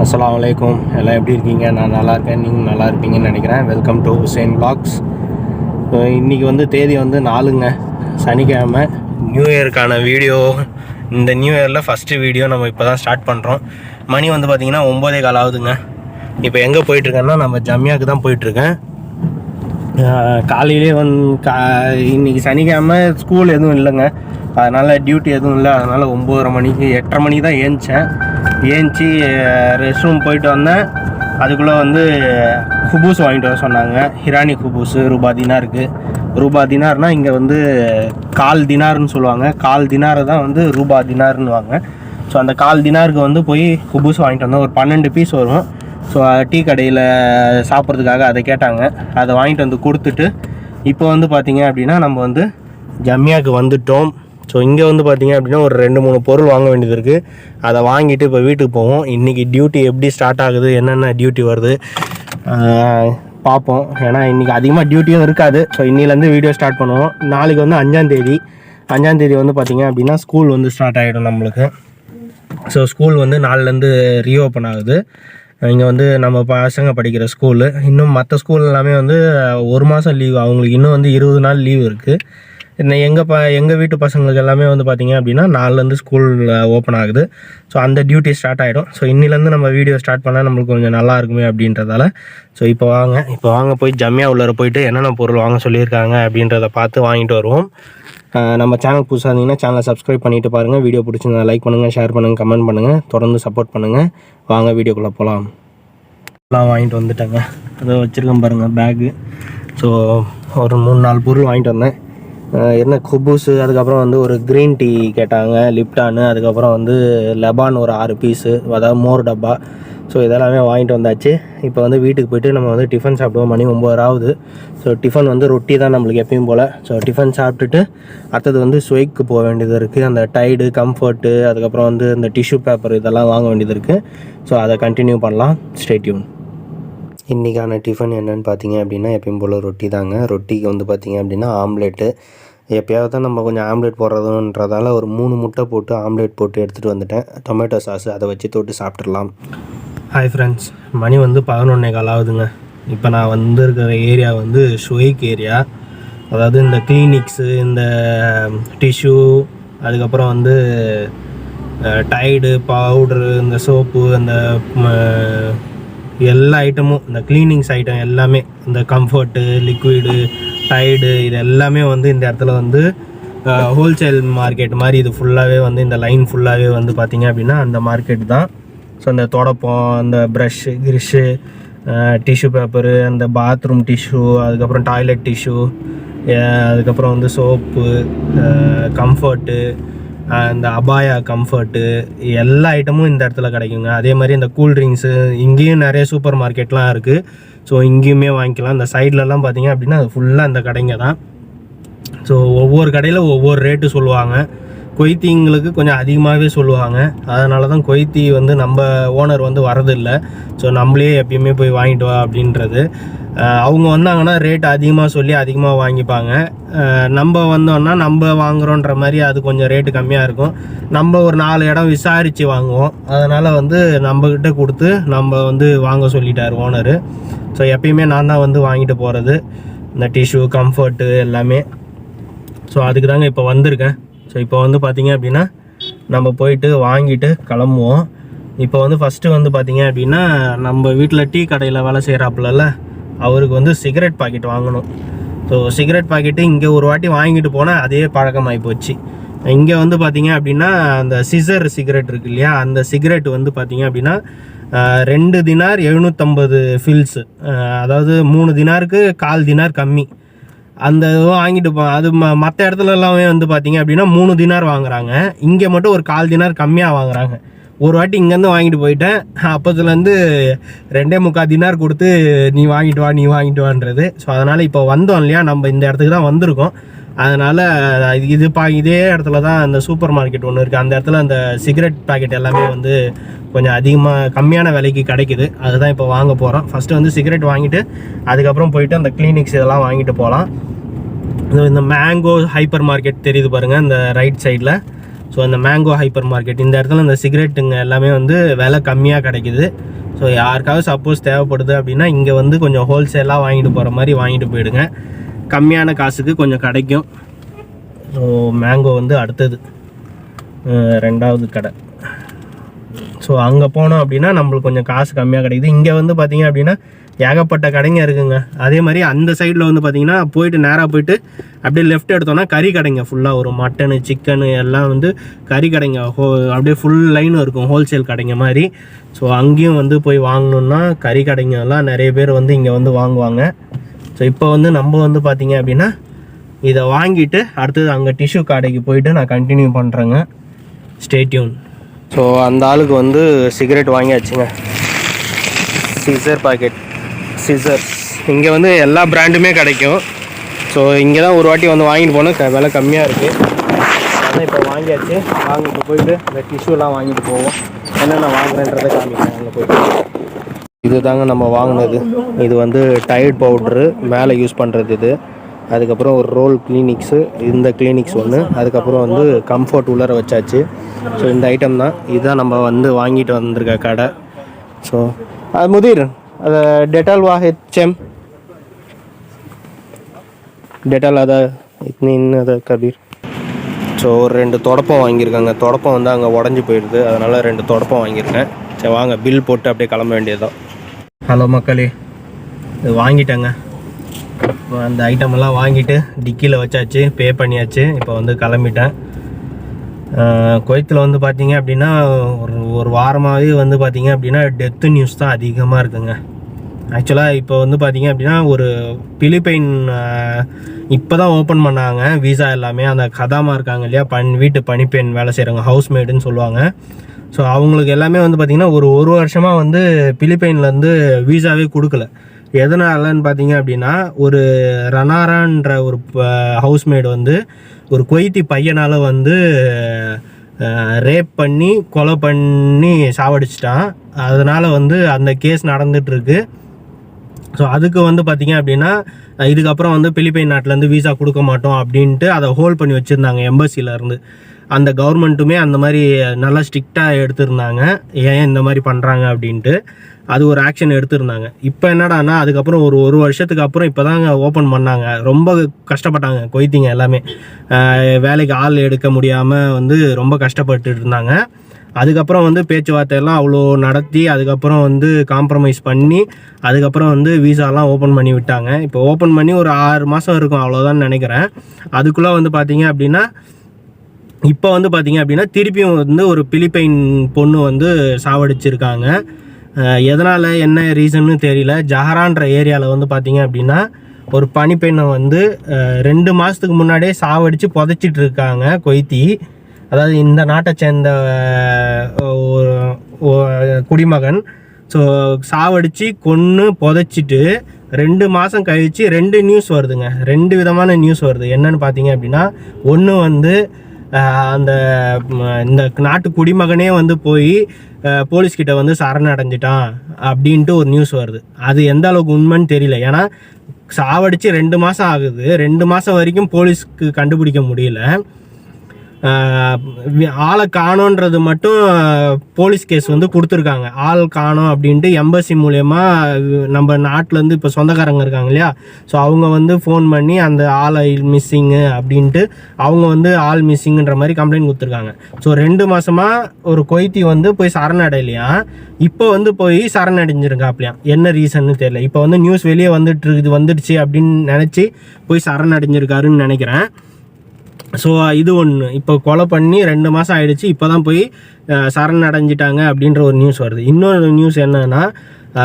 அஸ்ஸலாமு அலைக்கும். எல்லாம் எப்படி இருக்கீங்க? நான் நல்லா இருக்கேன், நீங்கள் நல்லா இருப்பீங்கன்னு நினைக்கிறேன். Welcome to Hussain vlogs. இன்றைக்கி வந்து தேதி வந்து 4ங்க, சனிக்கிழமை. நியூ இயருக்கான வீடியோ, இந்த நியூ இயரில் ஃபஸ்ட்டு வீடியோ நம்ம இப்போ தான் ஸ்டார்ட் பண்ணுறோம். மணி வந்து பார்த்திங்கன்னா 9:15 ஆகுதுங்க. இப்போ எங்கே போயிட்டுருக்கேன்னா நம்ம ஜம்யாவுக்கு தான் போயிட்டுருக்கேன். காலையிலே இன்றைக்கி சனிக்கிழமை ஸ்கூல் எதுவும் இல்லைங்க, அதனால் டியூட்டி எதுவும் இல்லை. அதனால் 9:30 மணிக்கு 8:30 மணிக்கு தான் ஏஞ்சி ரெஸ்ட் ரூம் போயிட்டு வந்தேன். அதுக்குள்ளே வந்து குபூஸ் வாங்கிட்டு வர சொன்னாங்க. ஹிரானி குபூஸு ரூபாய் தினாருக்கு. ரூபாய் தினார்னால் இங்கே வந்து கால் தினார்னு சொல்லுவாங்க. கால் தினாரை தான் வந்து ரூபாய் தினார்னுவாங்க. ஸோ அந்த கால் தினாருக்கு வந்து போய் குபூஸ் வாங்கிட்டு வந்தோம். ஒரு 12 பீஸ் வரும். ஸோ டீ கடையில் சாப்பிட்றதுக்காக அதை கேட்டாங்க. அதை வாங்கிட்டு வந்து கொடுத்துட்டு இப்போ வந்து பார்த்திங்க அப்படின்னா நம்ம வந்து ஜம்யாவுக்கு வந்துட்டோம். ஸோ இங்கே வந்து பார்த்திங்க அப்படின்னா ஒரு 2-3 பொருள் வாங்க வேண்டியது இருக்குது. அதை வாங்கிட்டு இப்போ வீட்டுக்கு போவோம். இன்றைக்கி டியூட்டி எப்படி ஸ்டார்ட் ஆகுது, என்னென்ன டியூட்டி வருது பார்ப்போம். ஏன்னா இன்றைக்கி அதிகமாக டியூட்டியும் இருக்காது. ஸோ இன்னிலேருந்து வீடியோ ஸ்டார்ட் பண்ணுவோம். நாளைக்கு வந்து 5ஆம் தேதி வந்து பார்த்திங்க அப்படின்னா ஸ்கூல் வந்து ஸ்டார்ட் ஆகிடும் நம்மளுக்கு. ஸோ ஸ்கூல் வந்து நாளிலேருந்து ரீஓப்பன் ஆகுது. இங்கே வந்து நம்ம பசங்க படிக்கிற ஸ்கூலு. இன்னும் மற்ற ஸ்கூல் எல்லாமே வந்து 1 மாதம் லீவு. அவங்களுக்கு இன்னும் வந்து 20 நாள் லீவு இருக்குது. எங்கள் வீட்டு பசங்களுக்கு எல்லாமே வந்து பார்த்திங்க அப்படின்னா நாளிலேருந்து ஸ்கூல் ஓப்பன் ஆகுது. ஸோ அந்த டியூட்டி ஸ்டார்ட் ஆகிடும். ஸோ இன்னிலேருந்து நம்ம வீடியோ ஸ்டார்ட் பண்ணால் நம்மளுக்கு கொஞ்சம் நல்லா இருக்குமே அப்படின்றதால ஸோ இப்போ வாங்க போய் ஜம்யா உள்ளார போயிட்டு என்னென்ன பொருள் வாங்க சொல்லியிருக்காங்க அப்படின்றத பார்த்து வாங்கிட்டு வருவோம். நம்ம சேனல் புதுசாக இருந்தீங்கன்னா சேனலை சப்ஸ்கிரைப் பண்ணிவிட்டு பாருங்கள். வீடியோ பிடிச்சிருந்தா லைக் பண்ணுங்கள், ஷேர் பண்ணுங்கள், கமெண்ட் பண்ணுங்கள். தொடர்ந்து சப்போர்ட் பண்ணுங்கள். வாங்க வீடியோக்குள்ளே போகலாம். எல்லாம் வாங்கிட்டு வந்துட்டேங்க. அதை வச்சுருக்கேன் பாருங்கள் பேகு. ஸோ ஒரு 3-4 பொருள் வாங்கிட்டு வந்தேன். என்ன குபூஸு, அதுக்கப்புறம் வந்து ஒரு க்ரீன் டீ கேட்டாங்க, லிப்டானு, அதுக்கப்புறம் வந்து லெபான் ஒரு 6 பீஸு, அதாவது மோர் டப்பா. ஸோ இதெல்லாமே வாங்கிட்டு வந்தாச்சு. இப்போ வந்து வீட்டுக்கு போய்ட்டு நம்ம வந்து டிஃபன் சாப்பிடுவோம். மணி 9 ஆகுது. ஸோ டிஃபன் வந்து ரொட்டி தான் நம்மளுக்கு எப்பயும் போல். ஸோ டிஃபன் சாப்பிட்டுட்டு அடுத்தது வந்து ஸ்வைக்கு போக வேண்டியது இருக்குது. அந்த டைடு, கம்ஃபர்ட்டு, அதுக்கப்புறம் வந்து இந்த டிஷ்யூ பேப்பர் இதெல்லாம் வாங்க வேண்டியது இருக்குது. ஸோ அதை கண்டினியூ பண்ணலாம். Stay tune. இன்றைக்கான டிஃபன் என்னென்னு பார்த்தீங்க அப்படின்னா எப்பயும் போல் ரொட்டி தாங்க. ரொட்டிக்கு வந்து பார்த்திங்க அப்படின்னா ஆம்லேட்டு. எப்போயாவது தான் நம்ம கொஞ்சம் ஆம்லேட் போடுறதுன்றதால ஒரு 3 முட்டை போட்டு ஆம்லேட் போட்டு எடுத்துகிட்டு வந்துட்டேன். டொமேட்டோ சாஸு அதை வச்சு தொட்டு சாப்பிட்றலாம். ஹாய் ஃப்ரெண்ட்ஸ், மணி வந்து 11:15 ஆகுதுங்க. இப்போ நான் வந்து இருக்கிற ஏரியா வந்து ஷுவைக் ஏரியா. அதாவது இந்த கிளினிக்ஸு, இந்த டிஷ்யூ, அதுக்கப்புறம் வந்து டைடு, பவுட்ரு, இந்த சோப்பு, அந்த எல்லா ஐட்டமும், இந்த க்ளீனிங்ஸ் ஐட்டம் எல்லாமே, இந்த கம்ஃபர்ட்டு, லிக்விடு, டைடு, இது எல்லாமே வந்து இந்த இடத்துல வந்து ஹோல்சேல் மார்க்கெட் மாதிரி. இது ஃபுல்லாகவே வந்து இந்த லைன் ஃபுல்லாகவே வந்து பார்த்திங்க அப்படின்னா அந்த மார்க்கெட் தான். ஸோ இந்த தொடப்பம், அந்த ப்ரஷ்ஷு, கிரிஷ்ஷு, டிஷ்யூ பேப்பரு, அந்த பாத்ரூம் டிஷ்யூ, அதுக்கப்புறம் டாய்லெட் டிஷ்யூ, அதுக்கப்புறம் வந்து சோப்பு, கம்ஃபர்ட்டு, இந்த அபாயா கம்ஃபர்ட்டு, எல்லா ஐட்டமும் இந்த இடத்துல கிடைக்குங்க. அதே மாதிரி இந்த கூல்ட்ரிங்க்ஸு இங்கேயும் நிறைய சூப்பர் மார்க்கெட்லாம் இருக்குது. ஸோ இங்கேயுமே வாங்கிக்கலாம். இந்த சைட்லலாம் பார்த்திங்க அப்படின்னா அது ஃபுல்லாக இந்த கடைங்க தான். ஸோ ஒவ்வொரு கடையில் ஒவ்வொரு ரேட்டு சொல்லுவாங்க. கொய்த்திங்களுக்கு கொஞ்சம் அதிகமாகவே சொல்லுவாங்க. அதனால தான் கொய்த்தி வந்து நம்ம ஓனர் வந்து வரதில்லை. ஸோ நம்மளே எப்பயுமே போய் வாங்கிட்டு வா அப்படின்றது. அவங்க வந்தாங்கன்னா ரேட் அதிகமாக சொல்லி அதிகமாக வாங்கிப்பாங்க. நம்ம வந்தோன்னா நம்ம வாங்குகிறோன்ற மாதிரி அது கொஞ்சம் ரேட்டு கம்மியாக இருக்கும். நம்ம ஒரு 4 இடம் விசாரித்து வாங்குவோம். அதனால் வந்து நம்மக்கிட்ட கொடுத்து நம்ம வந்து வாங்க சொல்லிட்டார் ஓனரு. ஸோ எப்பயுமே நான் தான் வந்து வாங்கிட்டு போகிறது, இந்த டிஷ்யூ, கம்ஃபர்ட்டு எல்லாமே. ஸோ அதுக்கு தாங்க இப்போ வந்திருக்கேன். ஸோ இப்போ வந்து பார்த்திங்க அப்படின்னா நம்ம போயிட்டு வாங்கிட்டு கிளம்புவோம். இப்போ வந்து ஃபஸ்ட்டு வந்து பார்த்திங்க அப்படின்னா நம்ம வீட்டில் டீ கடையில் வேலை செய்கிறாப்புல அவருக்கு வந்து சிகரெட் பாக்கெட் வாங்கணும். ஸோ சிகரெட் பாக்கெட்டு இங்கே ஒரு வாட்டி வாங்கிட்டு போனால் அதே பழக்கமாகி போச்சு. இங்கே வந்து பார்த்திங்க அப்படின்னா அந்த சிசர் சிகரெட் இருக்குது இல்லையா, அந்த சிகரெட் வந்து பார்த்திங்க அப்படின்னா 2 தினார் 750 ஃபில்ஸு, அதாவது 3 தினாருக்கு 1/4 தினார் கம்மி. அந்த வாங்கிட்டு அது மற்ற இடத்துல எல்லாமே வந்து பார்த்திங்க அப்படின்னா 3 தினார் வாங்குறாங்க. இங்கே மட்டும் ஒரு 1/4 தினார் கம்மியாக வாங்குறாங்க. ஒரு வாட்டி இங்கேருந்து வாங்கிட்டு போயிட்டேன். அப்போதுலேருந்து 2.25 தினார் கொடுத்து நீ வாங்கிட்டு வான்றது. ஸோ அதனால் இப்போ வந்தோம் இல்லையா, நம்ம இந்த இடத்துக்கு தான் வந்திருக்கோம். அதனால் இதே இடத்துல தான் அந்த சூப்பர் மார்க்கெட் ஒன்று இருக்குது. அந்த இடத்துல அந்த சிகரெட் பேக்கெட் எல்லாமே வந்து கொஞ்சம் கம்மியான விலைக்கு கிடைக்குது. அதுதான் இப்போ வாங்க போகிறோம். ஃபஸ்ட்டு வந்து சிகரெட் வாங்கிட்டு அதுக்கப்புறம் போயிட்டு அந்த கிளினிக்ஸ் இதெல்லாம் வாங்கிட்டு போகலாம். இந்த மேங்கோ ஹைப்பர் மார்க்கெட் தெரியுது பாருங்கள், இந்த ரைட் சைடில். ஸோ அந்த மேங்கோ ஹைப்பர் மார்க்கெட் இந்த இடத்துல இந்த சிகரெட்டுங்க எல்லாமே வந்து விலை கம்மியாக கிடைக்குது. ஸோ யாருக்காவது சப்போஸ் தேவைப்படுது அப்படின்னா இங்கே வந்து கொஞ்சம் ஹோல்சேலாக வாங்கிட்டு போகிற மாதிரி வாங்கிட்டு போயிடுங்க, கம்மியான காசுக்கு கொஞ்சம் கிடைக்கும். ஸோ மேங்கோ வந்து அடுத்தது 2வது கடை. ஸோ அங்கே போனோம் அப்படின்னா நம்மளுக்கு கொஞ்சம் காசு கம்மியாக கிடைக்குது. இங்கே வந்து பார்த்திங்க அப்படின்னா ஏகப்பட்ட கடைங்க இருக்குங்க. அதே மாதிரி அந்த சைடில் வந்து பார்த்திங்கன்னா போயிட்டு நேராக போயிட்டு அப்படியே லெஃப்ட் எடுத்தோன்னா கறி கடைங்க ஃபுல்லாக ஒரு மட்டனு சிக்கனு எல்லாம் வந்து கறி கடைங்க அப்படியே ஃபுல் லைனும் இருக்கும், ஹோல்சேல் கடைங்க மாதிரி. ஸோ அங்கேயும் வந்து போய் வாங்கணுன்னா கறி கடைங்க எல்லாம் நிறைய பேர் வந்து இங்கே வந்து வாங்குவாங்க. ஸோ இப்போ வந்து நம்ம வந்து பார்த்திங்க அப்படின்னா இதை வாங்கிட்டு அடுத்தது அங்கே டிஷ்யூ கடைக்கு போயிட்டு நான் கண்டினியூ பண்ணுறேங்க. Stay tune. ஸோ அந்த ஆளுக்கு வந்து சிகரெட் வாங்கியாச்சுங்க, சிசர் பாக்கெட், சிசர்ஸ். இங்கே வந்து எல்லா பிராண்டுமே கிடைக்கும். ஸோ இங்கே தான் ஒரு வாட்டி வந்து வாங்கிட்டு போனோம், விலை கம்மியாக இருக்குது. அதான் இப்போ வாங்கியாச்சு. வாங்கிட்டு போயிட்டு இந்த டிஷ்யூலாம் வாங்கிட்டு போவோம். என்னென்ன வாங்குறேன்றதை காமிக்கிறேன் அங்கே போயிட்டு. இது தாங்க நம்ம வாங்கினது. இது வந்து டைட் பவுட்ரு மேலே யூஸ் பண்ணுறது இது. அதுக்கப்புறம் ஒரு ரோல் கிளினிக்ஸு, இந்த கிளினிக்ஸ் ஒன்று. அதுக்கப்புறம் வந்து கம்ஃபர்ட் உள்ளர வச்சாச்சு. ஸோ இந்த ஐட்டம் தான், இதுதான் நம்ம வந்து வாங்கிட்டு வந்திருக்க கடை. ஸோ அது முதிர் அது டெட்டால் வாஹித் செம் டெட்டால் அதை அதை கபீர். ஸோ ஒரு 2 தொடப்பம் வாங்கியிருக்காங்க. தொடப்பம் வந்து அங்கே உடஞ்சி போயிடுது, அதனால் 2 தொடப்பம் வாங்கியிருக்கேன். சரி வாங்க பில் போட்டு அப்படியே கிளம்ப வேண்டியதுதான். ஹலோ மக்களே, இது வாங்கிட்டேங்க. அந்த ஐட்டமெல்லாம் வாங்கிட்டு டிக்கியில் வச்சாச்சு, பே பண்ணியாச்சு. இப்போ வந்து கிளம்பிட்டேன். குவைத்தில் வந்து பார்த்திங்க அப்படின்னா ஒரு வாரமாகவே வந்து பார்த்திங்க அப்படின்னா டெத்து நியூஸ் தான் அதிகமாக இருக்குங்க. ஆக்சுவலாக இப்போ வந்து பார்த்திங்க அப்படின்னா ஒரு பிலிப்பைன் இப்போ தான் ஓப்பன் பண்ணாங்க வீசா எல்லாமே. அந்த கதாமா இருக்காங்க இல்லையா, வீட்டு பணிப்பெண் வேலை செய்கிறவங்க, ஹவுஸ்மேடுன்னு சொல்லுவாங்க. ஸோ அவங்களுக்கு எல்லாமே வந்து பார்த்திங்கன்னா ஒரு வருஷமாக வந்து பிலிப்பைன்லேருந்து வீசாவே கொடுக்கல. எதனாலன்னு பார்த்தீங்க அப்படின்னா ஒரு ரனாரான்ற ஒரு ஹவுஸ்மேடு வந்து ஒரு குவைத்தி பையனால் வந்து ரேப் பண்ணி கொலை பண்ணி சாவடிச்சிட்டான். அதனால் வந்து அந்த கேஸ் நடந்துகிட்ருக்கு. ஸோ அதுக்கு வந்து பார்த்திங்க அப்படின்னா இதுக்கப்புறம் வந்து பிலிப்பைன் நாட்டிலேருந்து வீசா கொடுக்க மாட்டோம் அப்படின்ட்டு அதை ஹோல்ட் பண்ணி வச்சுருந்தாங்க எம்பசியிலேருந்து. அந்த கவர்மெண்ட்டுமே அந்த மாதிரி நல்லா ஸ்ட்ரிக்டாக எடுத்திருந்தாங்க, ஏன் இந்த மாதிரி பண்ணுறாங்க அப்படின்ட்டு. அது ஒரு ஆக்ஷன் எடுத்திருந்தாங்க. இப்போ என்னடானா அதுக்கப்புறம் ஒரு வருஷத்துக்கு அப்புறம் இப்போ தாங்க ஓப்பன் பண்ணாங்க. ரொம்ப கஷ்டப்பட்டாங்க குவைத்திங்க எல்லாமே, வேலைக்கு ஆள் எடுக்க முடியாமல் வந்து ரொம்ப கஷ்டப்பட்டு இருந்தாங்க. அதுக்கப்புறம் வந்து பேச்சுவார்த்தையெல்லாம் அவ்வளோ நடத்தி அதுக்கப்புறம் வந்து காம்ப்ரமைஸ் பண்ணி அதுக்கப்புறம் வந்து வீசாலாம் ஓப்பன் பண்ணி விட்டாங்க. இப்போ ஓப்பன் பண்ணி ஒரு 6 மாதம் இருக்கும் அவ்வளோதான் நினைக்கிறேன். அதுக்குள்ளே வந்து பார்த்திங்க அப்படின்னா இப்போ வந்து பார்த்திங்க அப்படின்னா திருப்பியும் வந்து ஒரு பிலிப்பைன் பொண்ணு வந்து சாவடிச்சிருக்காங்க. எதனால் என்ன ரீசன்னு தெரியல. ஜஹரான்ற ஏரியாவில் வந்து பார்த்திங்க அப்படின்னா ஒரு பனிப்பெண்ணை வந்து 2 மாதத்துக்கு முன்னாடியே சாவடித்து புதைச்சிட்டு இருக்காங்க குவைத்தி. அதாவது இந்த நாட்டை சேர்ந்த குடிமகன். ஸோ சாவடித்து கொன்று புதைச்சிட்டு 2 மாதம் கழித்து 2 நியூஸ் வருதுங்க. 2 விதமான நியூஸ் வருது. என்னன்னு பார்த்தீங்க அப்படின்னா ஒன்று வந்து இந்த நாட்டு குடிமகனே வந்து போய் போலீஸ்கிட்ட வந்து சரணடைஞ்சிட்டான் அப்படின்ட்டு ஒரு நியூஸ் வருது. அது எந்த அளவுக்கு உண்மைன்னு தெரியல. ஏன்னா சாவடித்து 2 மாதம் ஆகுது. 2 மாதம் வரைக்கும் போலீஸ்க்கு கண்டுபிடிக்க முடியல. ஆளை காணோன்றது மட்டும் போலீஸ் கேஸ் வந்து கொடுத்துருக்காங்க. ஆள் காணோம் அப்படின்ட்டு எம்பசி மூலயமா நம்ம நாட்டிலேருந்து இப்போ சொந்தக்காரங்க இருக்காங்க இல்லையா, ஸோ அவங்க வந்து ஃபோன் பண்ணி அந்த ஆளை மிஸ்ஸிங்கு அப்படின்ட்டு அவங்க வந்து ஆள் மிஸ்ஸிங்குன்ற மாதிரி கம்ப்ளைண்ட் கொடுத்துருக்காங்க. ஸோ 2 மாதமாக ஒரு குவைத்தி வந்து போய் சரணடையிலையா, இப்போ வந்து போய் சரணடைஞ்சிருக்காப்லையாம். என்ன ரீசன்னு தெரியல. இப்போ வந்து நியூஸ் வெளியே வந்துடுச்சு அப்படின்னு நினச்சி போய் சரணடைஞ்சிருக்காருன்னு நினைக்கிறேன். ஸோ இது ஒன்று. இப்போ கொலை பண்ணி 2 மாதம் ஆகிடுச்சு, இப்போ தான் போய் சரணடைஞ்சிட்டாங்க அப்படின்ற ஒரு நியூஸ் வருது. இன்னொரு நியூஸ் என்னன்னா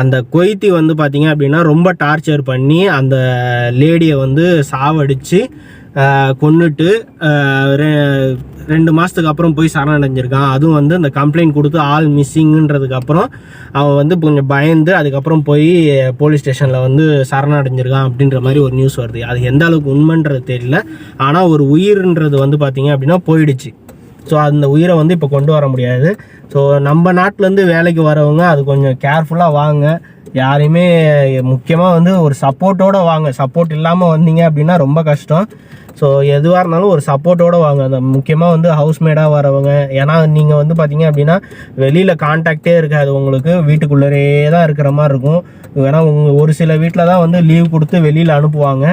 அந்த குவைத்தி வந்து பார்த்திங்க அப்படின்னா ரொம்ப டார்ச்சர் பண்ணி அந்த லேடியை வந்து சாவடித்து கொன்னுட்டு 2 மாதத்துக்கு அப்புறம் போய் சரணடைஞ்சிருக்கான். அதுவும் வந்து அந்த கம்ப்ளைண்ட் கொடுத்து ஆள் மிஸ்ஸிங்குன்றதுக்கப்புறம் அவன் வந்து கொஞ்சம் பயந்து அதுக்கப்புறம் போய் போலீஸ் ஸ்டேஷனில் வந்து சரணடைஞ்சிருக்கான் அப்படின்ற மாதிரி ஒரு நியூஸ் வருது. அது எந்த அளவுக்கு உண்மைன்றது தெரியல. ஆனால் ஒரு உயிர்ன்றது வந்து பார்த்திங்க அப்படின்னா போயிடுச்சு. ஸோ அந்த உயிரை வந்து இப்போ கொண்டு வர முடியாது. ஸோ நம்ம நாட்டிலேருந்து வேலைக்கு வரவங்க அது கொஞ்சம் கேர்ஃபுல்லாக வாங்க. யாரையுமே முக்கியமாக வந்து ஒரு சப்போர்ட்டோடு வாங்க. சப்போர்ட் இல்லாமல் வந்தீங்க அப்படின்னா ரொம்ப கஷ்டம். ஸோ எதுவாக இருந்தாலும் ஒரு சப்போர்ட்டோடு வாங்க. அந்த முக்கியமாக வந்து ஹவுஸ்மேடாக வரவங்க. ஏன்னா நீங்கள் வந்து பார்த்தீங்க அப்படின்னா வெளியில் கான்டாக்டே இருக்காது உங்களுக்கு, வீட்டுக்குள்ளரே தான் இருக்கிற மாதிரி இருக்கும். ஏன்னா ஒரு சில வீட்டில் தான் வந்து லீவ் கொடுத்து வெளியில் அனுப்புவாங்க.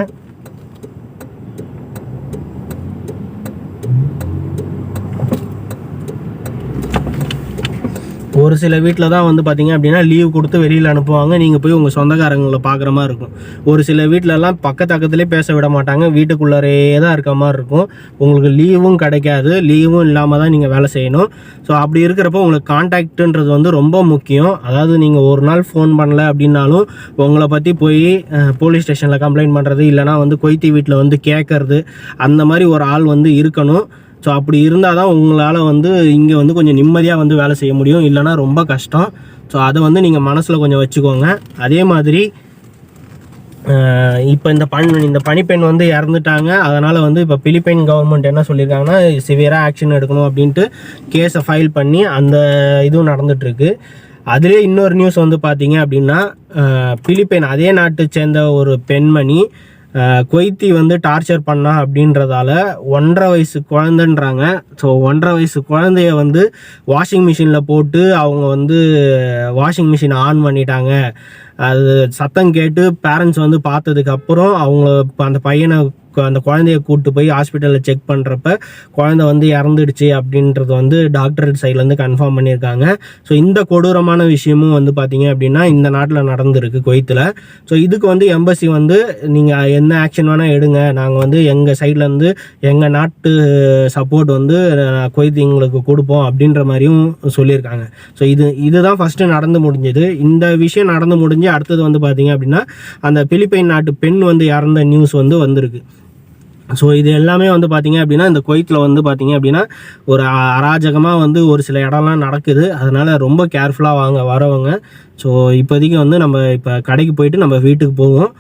ஒரு சில வீட்டில் தான் வந்து பார்த்தீங்க அப்படின்னா லீவ் கொடுத்து வெளியில் அனுப்புவாங்க. நீங்கள் போய் உங்கள் சொந்தக்காரங்களை பார்க்குற மாதிரி இருக்கும். ஒரு சில வீட்டிலலாம் பக்கத்துலேயே பேச விட மாட்டாங்க, வீட்டுக்குள்ளரே தான் இருக்க மாதிரி இருக்கும். உங்களுக்கு லீவும் கிடைக்காது, லீவும் இல்லாமல் தான் நீங்கள் வேலை செய்யணும். ஸோ அப்படி இருக்கிறப்போ உங்களுக்கு கான்டாக்டுன்றது வந்து ரொம்ப முக்கியம். அதாவது நீங்கள் ஒரு நாள் ஃபோன் பண்ணல அப்படின்னாலும் உங்களை பற்றி போய் போலீஸ் ஸ்டேஷனில் கம்ப்ளைண்ட் பண்ணுறது, இல்லைனா வந்து கொய்த்தி வீட்டில் வந்து கேட்கறது, அந்த மாதிரி ஒரு ஆள் வந்து இருக்கணும். ஸோ அப்படி இருந்தால் தான் உங்களால் வந்து இங்கே வந்து கொஞ்சம் நிம்மதியாக வந்து வேலை செய்ய முடியும், இல்லைனா ரொம்ப கஷ்டம். ஸோ அதை வந்து நீங்கள் மனசில் கொஞ்சம் வச்சுக்கோங்க. அதே மாதிரி இப்போ இந்த பணிப்பெண் வந்து இறந்துட்டாங்க. அதனால் வந்து இப்போ பிலிப்பைன் கவர்மெண்ட் என்ன சொல்லியிருக்காங்கன்னா சிவியராக ஆக்ஷன் எடுக்கணும் அப்படின்ட்டு கேஸை ஃபைல் பண்ணி அந்த இதுவும் நடந்துகிட்ருக்கு. அதிலே இன்னொரு நியூஸ் வந்து பார்த்தீங்க அப்படின்னா பிலிப்பைன் அதே நாட்டை சேர்ந்த ஒரு பெண்மணி கொய்த்தி வந்து டார்ச்சர் பண்ணா அப்படின்றதால 1.5 வயசு குழந்தைன்றாங்க. ஸோ 1.5 வயசு குழந்தைய வந்து வாஷிங் மிஷினில் போட்டு அவங்க வந்து வாஷிங் மிஷின் ஆன் பண்ணிட்டாங்க. அது சத்தம் கேட்டு பேரண்ட்ஸ் வந்து பார்த்ததுக்கப்புறம் அவங்க அந்த பையனை அந்த குழந்தைய கூப்பிட்டு போய் ஹாஸ்பிட்டலில் செக் பண்ணுறப்ப குழந்தை வந்து இறந்துடுச்சு அப்படின்றது வந்து டாக்டர் சைட்லேருந்து கன்ஃபார்ம் பண்ணியிருக்காங்க. ஸோ இந்த கொடூரமான விஷயமும் வந்து பார்த்தீங்க அப்படின்னா இந்த நாட்டில் நடந்திருக்கு குவைத்தில். ஸோ இதுக்கு வந்து எம்பசி வந்து நீங்கள் என்ன ஆக்ஷன் வேணால் எடுங்க, நாங்கள் வந்து எங்கள் சைட்லேருந்து எங்கள் நாட்டு சப்போர்ட் வந்து குவைத் எங்களுக்கு கொடுப்போம் அப்படின்ற மாதிரியும் சொல்லியிருக்காங்க. ஸோ இதுதான் ஃபஸ்ட்டு நடந்து முடிஞ்சது. இந்த விஷயம் நடந்து முடிஞ்சு அடுத்தது வந்து பார்த்தீங்க அப்படின்னா அந்த பிலிப்பைன் நாட்டு பெண் வந்து இறந்த நியூஸ் வந்து வந்திருக்கு. ஸோ இது எல்லாமே வந்து பார்த்தீங்க அப்படின்னா இந்த குவைத்தில் வந்து பார்த்தீங்க அப்படின்னா ஒரு அராஜகமாக வந்து ஒரு சில இடம்லாம் நடக்குது. அதனால் ரொம்ப கேர்ஃபுல்லாக வரவங்க. ஸோ இப்போதைக்கு வந்து நம்ம இப்போ கடைக்கு போயிட்டு நம்ம வீட்டுக்கு போவோம்.